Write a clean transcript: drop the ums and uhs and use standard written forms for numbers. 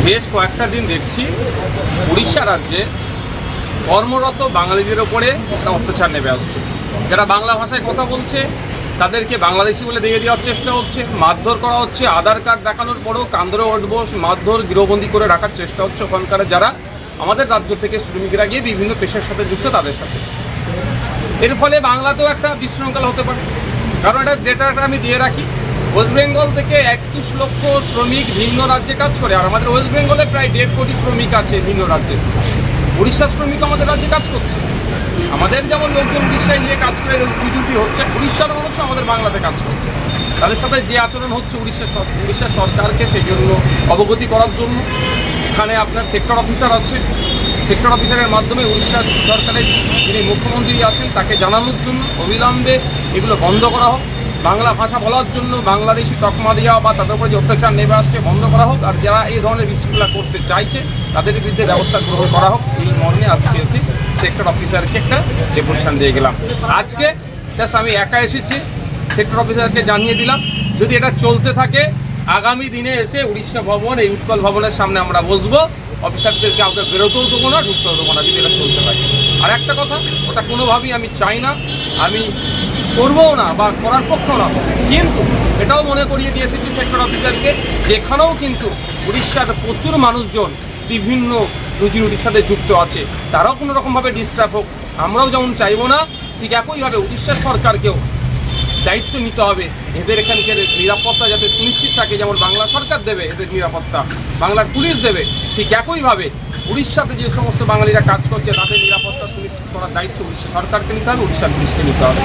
বেশ কয়েকটা দিন দেখছি উড়িষ্যা রাজ্যে কর্মরত বাঙালিদের ওপরে একটা অত্যাচার নেমে আসছে। যারা বাংলা ভাষায় কথা বলছে তাদেরকে বাংলাদেশি বলে দিয়ে দেওয়ার চেষ্টা হচ্ছে, মারধর করা হচ্ছে, আধার কার্ড দেখানোর পরেও কান্দরে উঠবো, মারধর গৃহবন্দী করে রাখার চেষ্টা হচ্ছে ওখানকার যারা আমাদের রাজ্য থেকে শ্রমিকরা গিয়ে বিভিন্ন পেশার সাথে যুক্ত তাদের সাথে। এর ফলে বাংলাতেও একটা বিশৃঙ্খলা হতে পারে। কারণ এটা ডেটাটা আমি দিয়ে রাখি, ওয়েস্ট বেঙ্গল থেকে 21 লক্ষ শ্রমিক ভিন্ন রাজ্যে কাজ করে, আর আমাদের ওয়েস্ট বেঙ্গলে প্রায় 1.5 কোটি শ্রমিক আছে ভিন্ন রাজ্যে। উড়িষ্যার শ্রমিক আমাদের রাজ্যে কাজ করছে। আমাদের যেমন লোকজন উড়িষ্যায় নিয়ে কাজ করে ডিউটি হচ্ছে, উড়িষ্যার মানুষও আমাদের বাংলাতে কাজ করছে। তাদের সাথে যে আচরণ হচ্ছে উড়িষ্যা সরকারকে সেই জন্য অবগতি করার জন্য এখানে আপনার সেক্টর অফিসার আছে, সেক্টর অফিসারের মাধ্যমে উড়িষ্যা সরকারের যিনি মুখ্যমন্ত্রী আছেন তাকে জানানোর জন্য অবিলম্বে এগুলো বন্ধ করা হোক, বাংলা ভাষা বলার জন্য বাংলাদেশি তকমা দেওয়া বা তাদের উপরে যে অত্যাচার নেমে আসছে বন্ধ করা হোক, আর যারা এই ধরনের বিশৃঙ্খলা করতে চাইছে তাদের বিরুদ্ধে ব্যবস্থা গ্রহণ করা হোক। এই মর্মে আজকে এসে সেক্টর অফিসারকে একটা ডেপুটেশন দিয়ে গেলাম। আজকে জাস্ট আমি একা এসেছি, সেক্টর অফিসারকে জানিয়ে দিলাম যদি এটা চলতে থাকে আগামী দিনে এসে উড়িষ্যা ভবন, এই উৎকল ভবনের সামনে আমরা বসবো, অফিসারদের কাউকে বেরোতেও দেবো না, ঢুকতেও দেবো না যদি এটা চলতে থাকে। আর একটা কথা, ওটা কোনোভাবেই আমি চাই না, আমি করবও না বা করার পক্ষেও না, কিন্তু এটাও মনে করিয়ে দিয়ে এসেছি সেক্টর অফিসারকে যেখানেও কিন্তু উড়িষ্যার প্রচুর মানুষজন বিভিন্ন রুজি রুটির সাথে যুক্ত আছে, তারাও কোনো রকমভাবে ডিস্টার্ব হোক আমরাও যেমন চাইবো না, ঠিক একইভাবে উড়িষ্যার সরকারকেও দায়িত্ব নিতে হবে এদের এখানকার নিরাপত্তা যাতে সুনিশ্চিত থাকে। যেমন বাংলা সরকার দেবে এদের নিরাপত্তা, বাংলার পুলিশ দেবে, ঠিক একইভাবে উড়িষ্যাতে যে সমস্ত বাঙালিরা কাজ করছে তাদের নিরাপত্তা সুনিশ্চিত করার দায়িত্ব উড়িষ্যা সরকারকে নিতে হবে, উড়িষ্যার পুলিশকে নিতে হবে।